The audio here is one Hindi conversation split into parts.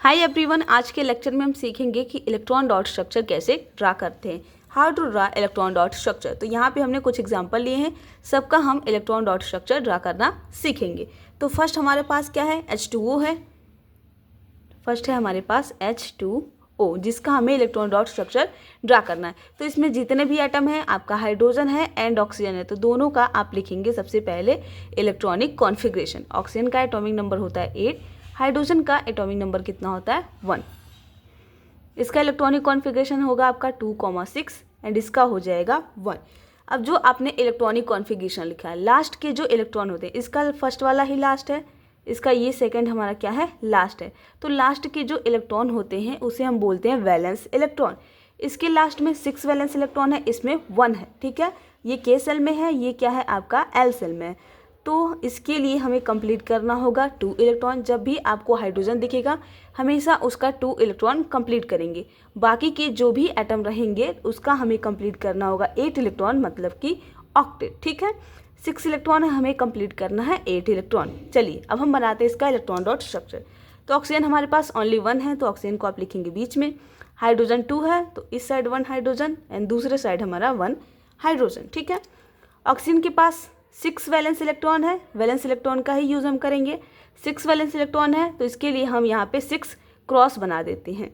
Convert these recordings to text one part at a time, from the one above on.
हाय एवरीवन, आज के लेक्चर में हम सीखेंगे कि इलेक्ट्रॉन डॉट स्ट्रक्चर कैसे ड्रा करते हैं। How to draw electron dot structure. तो यहाँ पे हमने कुछ एग्जांपल लिए हैं, सबका हम इलेक्ट्रॉन डॉट स्ट्रक्चर ड्रा करना सीखेंगे। तो फर्स्ट हमारे पास क्या है, H2O है। फर्स्ट है हमारे पास H2O, जिसका हमें इलेक्ट्रॉन डॉट स्ट्रक्चर ड्रा करना है। तो इसमें जितने भी एटम हैं, आपका हाइड्रोजन है एंड ऑक्सीजन है, तो दोनों का आप लिखेंगे सबसे पहले इलेक्ट्रॉनिक कॉन्फिग्रेशन। ऑक्सीजन का एटॉमिक नंबर होता है 8, हाइड्रोजन का एटॉमिक नंबर कितना होता है 1। इसका इलेक्ट्रॉनिक कॉन्फ़िगरेशन होगा आपका 2,6 एंड इसका हो जाएगा 1। अब जो आपने इलेक्ट्रॉनिक कॉन्फ़िगरेशन लिखा है, लास्ट के जो इलेक्ट्रॉन होते हैं, इसका फर्स्ट वाला ही लास्ट है, इसका ये सेकंड हमारा क्या है, लास्ट है। तो लास्ट के जो इलेक्ट्रॉन होते हैं उसे हम बोलते हैं वैलेंस इलेक्ट्रॉन। इसके लास्ट में 6 वैलेंस इलेक्ट्रॉन है, इसमें 1 है, ठीक है। ये K सेल में है, ये क्या है आपका L सेल में है। तो इसके लिए हमें कंप्लीट करना होगा 2 इलेक्ट्रॉन। जब भी आपको हाइड्रोजन दिखेगा हमेशा उसका 2 इलेक्ट्रॉन कंप्लीट करेंगे। बाकी के जो भी एटम रहेंगे उसका हमें कंप्लीट करना होगा 8 इलेक्ट्रॉन, मतलब कि ऑक्टेट, ठीक है। 6 इलेक्ट्रॉन है, हमें कंप्लीट करना है 8 इलेक्ट्रॉन। चलिए अब हम बनाते हैं इसका इलेक्ट्रॉन डॉट स्ट्रक्चर। तो ऑक्सीजन हमारे पास ओनली 1 है, तो ऑक्सीजन को आप लिखेंगे बीच में। हाइड्रोजन 2 है, तो इस साइड 1 हाइड्रोजन एंड दूसरे साइड हमारा 1 हाइड्रोजन, ठीक है। ऑक्सीजन के पास 6 वैलेंस इलेक्ट्रॉन है, वैलेंस इलेक्ट्रॉन का ही यूज़ हम करेंगे। 6 वैलेंस इलेक्ट्रॉन है, तो इसके लिए हम यहाँ पे 6 क्रॉस बना देते हैं।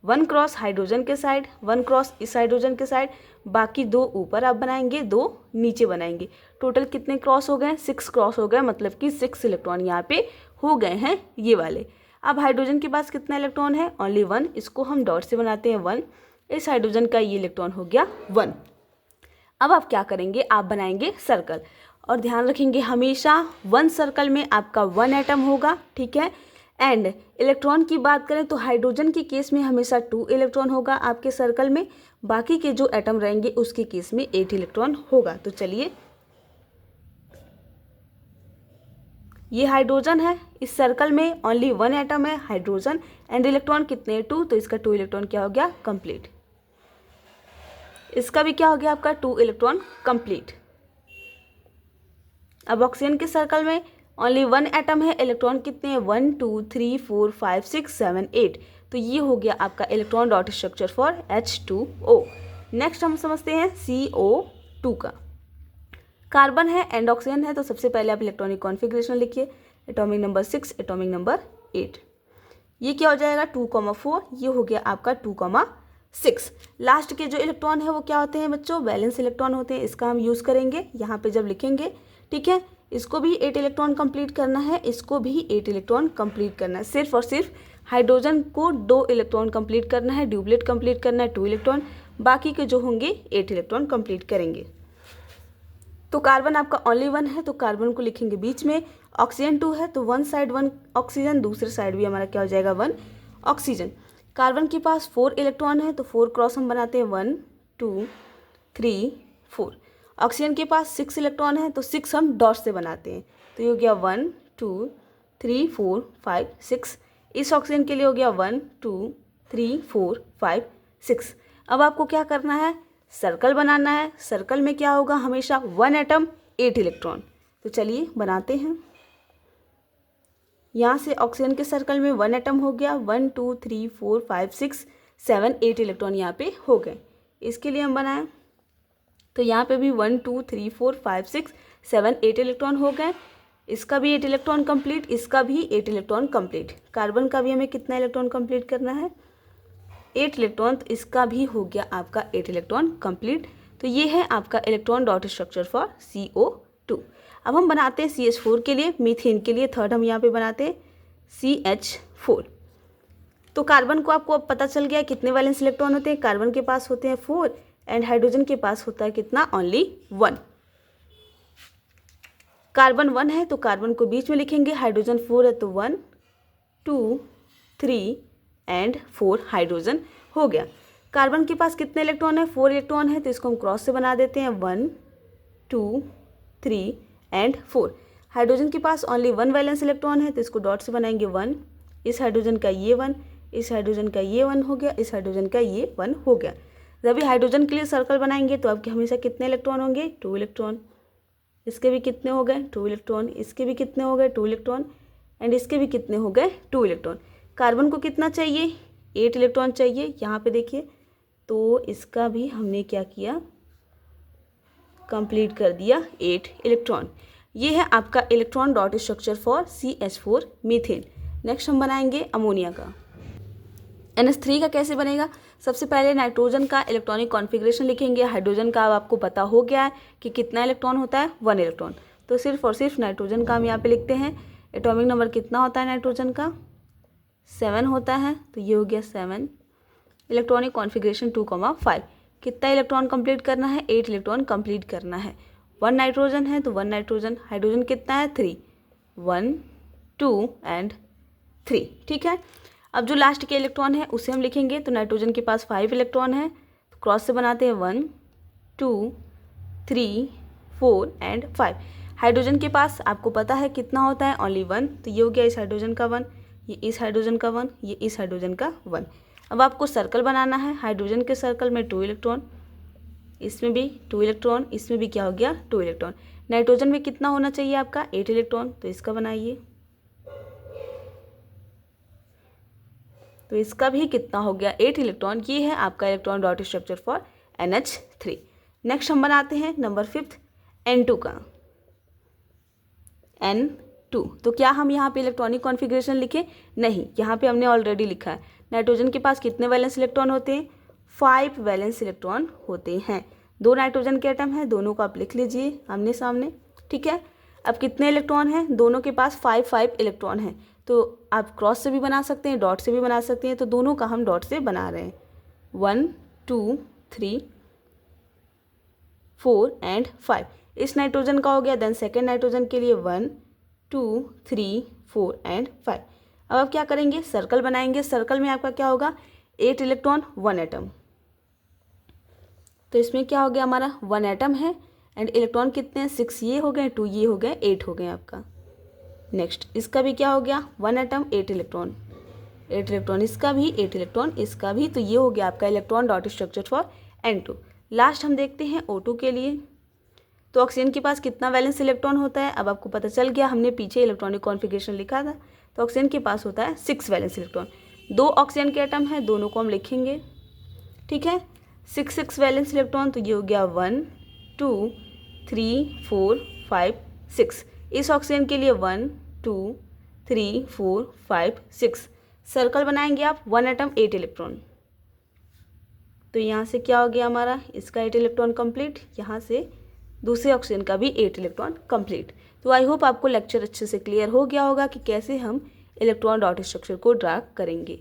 1 क्रॉस हाइड्रोजन के साइड, 1 क्रॉस इस हाइड्रोजन के साइड, बाकी 2 ऊपर आप बनाएंगे, 2 नीचे बनाएंगे। टोटल कितने क्रॉस हो गए, 6 क्रॉस हो गए, मतलब कि 6 इलेक्ट्रॉन यहाँ पे हो गए हैं ये वाले। अब हाइड्रोजन के पास कितना इलेक्ट्रॉन है, ओनली 1, इसको हम डॉट से बनाते हैं 1। इस हाइड्रोजन का ये इलेक्ट्रॉन हो गया 1। अब आप क्या करेंगे, आप बनाएंगे सर्कल, और ध्यान रखेंगे हमेशा 1 सर्कल में आपका 1 एटम होगा, ठीक है। एंड इलेक्ट्रॉन की बात करें तो हाइड्रोजन के केस में हमेशा 2 इलेक्ट्रॉन होगा आपके सर्कल में, बाकी के जो एटम रहेंगे उसके केस में 8 इलेक्ट्रॉन होगा। तो चलिए, ये हाइड्रोजन है, इस सर्कल में ओनली 1 एटम है हाइड्रोजन, एंड इलेक्ट्रॉन कितने 2, तो इसका 2 इलेक्ट्रॉन क्या हो गया कंप्लीट। इसका भी क्या हो गया आपका 2 इलेक्ट्रॉन कंप्लीट। अब ऑक्सीजन के सर्कल में ओनली 1 एटम है, इलेक्ट्रॉन कितने हैं 1 2 3 4 5 6 7 8, तो ये हो गया आपका electron dot structure for H2O। Next हम समझते हैं CO2 का। कार्बन है एंड ऑक्सीजन है, तो सबसे पहले आप इलेक्ट्रॉनिक कॉन्फ़िगरेशन लिखिए। Atomic number 6, atomic number 8। ये क्या हो जाएगा 2,4, ये हो गया आपका 2,6। लास्ट के जो इलेक्ट्रॉन है वो क्या होते हैं बच्चों, वैलेंस इलेक्ट्रॉन होते हैं, इसका हम यूज़ करेंगे यहाँ पे जब लिखेंगे, ठीक है। इसको भी 8 इलेक्ट्रॉन कंप्लीट करना है, इसको भी 8 इलेक्ट्रॉन कंप्लीट करना है। सिर्फ और सिर्फ हाइड्रोजन को 2 इलेक्ट्रॉन कंप्लीट करना है, ड्यूप्लेट कंप्लीट करना है 2 इलेक्ट्रॉन, बाकी के जो होंगे 8 इलेक्ट्रॉन कंप्लीट करेंगे। तो कार्बन आपका ओनली 1 है, तो कार्बन को लिखेंगे बीच में। ऑक्सीजन 2 है, तो 1 साइड 1 ऑक्सीजन, दूसरे साइड भी हमारा क्या हो जाएगा 1 ऑक्सीजन। कार्बन के पास 4 इलेक्ट्रॉन है, तो 4 क्रॉस हम बनाते हैं 1 2 3 4। ऑक्सीजन के पास 6 इलेक्ट्रॉन है, तो 6 हम डॉट से बनाते हैं, तो ये हो गया 1 2 3 4 5 6। इस ऑक्सीजन के लिए हो गया 1 2 3 4 5 6। अब आपको क्या करना है, सर्कल बनाना है। सर्कल में क्या होगा, हमेशा 1 एटम 8 इलेक्ट्रॉन। तो चलिए बनाते हैं। यहाँ से ऑक्सीजन के सर्कल में 1 एटम हो गया, 1 2 3 4 5 6 7 8 इलेक्ट्रॉन यहाँ पे हो गए। इसके लिए हम बनाएं तो यहाँ पे भी 1 2 3 4 5 6 7 8 इलेक्ट्रॉन हो गए। इसका भी 8 इलेक्ट्रॉन कंप्लीट, इसका भी 8 इलेक्ट्रॉन कंप्लीट। कार्बन का भी हमें कितना इलेक्ट्रॉन कंप्लीट करना है 8 इलेक्ट्रॉन, तो इसका भी हो गया आपका 8 इलेक्ट्रॉन कंप्लीट। तो ये है आपका electron dot structure for CO2। अब हम बनाते हैं CH4 के लिए, मीथेन के लिए थर्ड हम यहाँ पे बनाते हैं CH4। तो कार्बन को आपको अब पता चल गया कितने वैलेंस इलेक्ट्रॉन होते हैं। कार्बन के पास होते हैं 4 एंड हाइड्रोजन के पास होता है कितना, ओनली 1। कार्बन 1 है, तो कार्बन को बीच में लिखेंगे। हाइड्रोजन 4 है, तो 1 2 3 एंड 4 हाइड्रोजन हो गया। कार्बन के पास कितने इलेक्ट्रॉन है, 4 इलेक्ट्रॉन है, तो इसको हम क्रॉस से बना देते हैं 1 2 3 एंड 4। हाइड्रोजन के पास ओनली 1 वैलेंस इलेक्ट्रॉन है, तो इसको डॉट से बनाएंगे 1। इस हाइड्रोजन का ये 1, इस हाइड्रोजन का ये 1 हो गया, इस हाइड्रोजन का ये 1 हो गया। जब भी हाइड्रोजन के लिए सर्कल बनाएंगे तो आपके हमेशा कितने इलेक्ट्रॉन होंगे, 2 इलेक्ट्रॉन। इसके भी कितने हो गए 2 इलेक्ट्रॉन, इसके भी कितने हो गए 2 इलेक्ट्रॉन, एंड इसके भी कितने हो गए 2 इलेक्ट्रॉन। कार्बन को कितना चाहिए, 8 इलेक्ट्रॉन चाहिए। यहाँ पे देखिए, तो इसका भी हमने क्या किया, कंप्लीट कर दिया 8 इलेक्ट्रॉन। ये है आपका electron dot structure for CH4 methane. Next हम बनाएंगे अमोनिया का। NH3 का कैसे बनेगा, सबसे पहले नाइट्रोजन का इलेक्ट्रॉनिक कॉन्फ़िगरेशन लिखेंगे। हाइड्रोजन का अब आपको पता हो गया है कि कितना इलेक्ट्रॉन होता है, 1 इलेक्ट्रॉन। तो सिर्फ और सिर्फ नाइट्रोजन का हम यहाँ पे लिखते हैं। एटॉमिक नंबर कितना होता है नाइट्रोजन का, 7 होता है, तो ये हो गया 7। Electronic configuration 2,5। कितना इलेक्ट्रॉन कंप्लीट करना है, 8 इलेक्ट्रॉन कंप्लीट करना है। 1 नाइट्रोजन है तो 1 नाइट्रोजन। हाइड्रोजन कितना है, 3, 1 2 एंड 3। ठीक है, अब जो लास्ट के इलेक्ट्रॉन है उसे हम लिखेंगे। तो नाइट्रोजन के पास 5 इलेक्ट्रॉन है, तो क्रॉस से बनाते हैं 1 2 3 4 एंड 5। हाइड्रोजन के पास आपको पता है कितना होता है, ओनली 1। तो ये हो गया इस हाइड्रोजन का 1, ये इस हाइड्रोजन का 1, ये इस हाइड्रोजन का 1। अब आपको सर्कल बनाना है। हाइड्रोजन के सर्कल में 2 इलेक्ट्रॉन, इसमें भी 2 इलेक्ट्रॉन, इसमें भी क्या हो गया, 2 इलेक्ट्रॉन। नाइट्रोजन में कितना होना चाहिए आपका, 8 इलेक्ट्रॉन, तो इसका बनाइए। तो इसका भी कितना हो गया, 8 इलेक्ट्रॉन। ये है आपका electron dot structure for NH3। Next हम बनाते हैं नंबर 5 N2 का। N2, तो क्या हम यहाँ पे इलेक्ट्रॉनिक कॉन्फ़िगरेशन लिखे, नहीं, यहाँ पे हमने ऑलरेडी लिखा है। नाइट्रोजन के पास कितने वैलेंस इलेक्ट्रॉन होते हैं, 5 वैलेंस इलेक्ट्रॉन होते हैं। 2 नाइट्रोजन के एटम हैं, दोनों को आप लिख लीजिए आमने सामने। ठीक है, अब कितने इलेक्ट्रॉन हैं, दोनों के पास 5 इलेक्ट्रॉन हैं। तो आप क्रॉस से भी बना सकते हैं, डॉट से भी बना सकते हैं। तो दोनों का हम डॉट से बना रहे हैं, 1 2 3 4 एंड 5। इस नाइट्रोजन का हो गया। देन सेकेंड नाइट्रोजन के लिए 1 2 3 4 एंड 5। अब आप क्या करेंगे, सर्कल बनाएंगे। सर्कल में आपका क्या होगा, 8 इलेक्ट्रॉन 1 एटम। तो इसमें क्या हो गया, हमारा 1 एटम है एंड इलेक्ट्रॉन कितने हैं, 6 ये हो गए, 2 ये हो गए, 8 हो गए आपका। नेक्स्ट इसका भी क्या हो गया, 1 एटम 8 इलेक्ट्रॉन, 8 इलेक्ट्रॉन इसका भी, 8 इलेक्ट्रॉन इसका भी। तो ये हो गया आपका electron dot structure for N2। Last हम देखते हैं O2 के लिए। तो ऑक्सीजन के पास कितना वैलेंस इलेक्ट्रॉन होता है, अब आपको पता चल गया, हमने पीछे इलेक्ट्रॉनिक कॉन्फ़िगरेशन लिखा था। तो ऑक्सीजन के पास होता है 6 वैलेंस इलेक्ट्रॉन। 2 ऑक्सीजन के एटम हैं, दोनों को हम लिखेंगे। ठीक है, 6 वैलेंस इलेक्ट्रॉन। तो ये हो गया 1 2 3 4 5 6। इस ऑक्सीजन के लिए 1 2 3 4 5 6। सर्कल बनाएंगे आप, 1 एटम 8 इलेक्ट्रॉन। तो यहाँ से क्या हो गया हमारा, इसका 8 इलेक्ट्रॉन कंप्लीट, यहाँ से दूसरे ऑक्सीजन का भी 8 इलेक्ट्रॉन कंप्लीट। तो आई होप आपको लेक्चर अच्छे से क्लियर हो गया होगा कि कैसे हम इलेक्ट्रॉन डॉट स्ट्रक्चर को ड्रा करेंगे।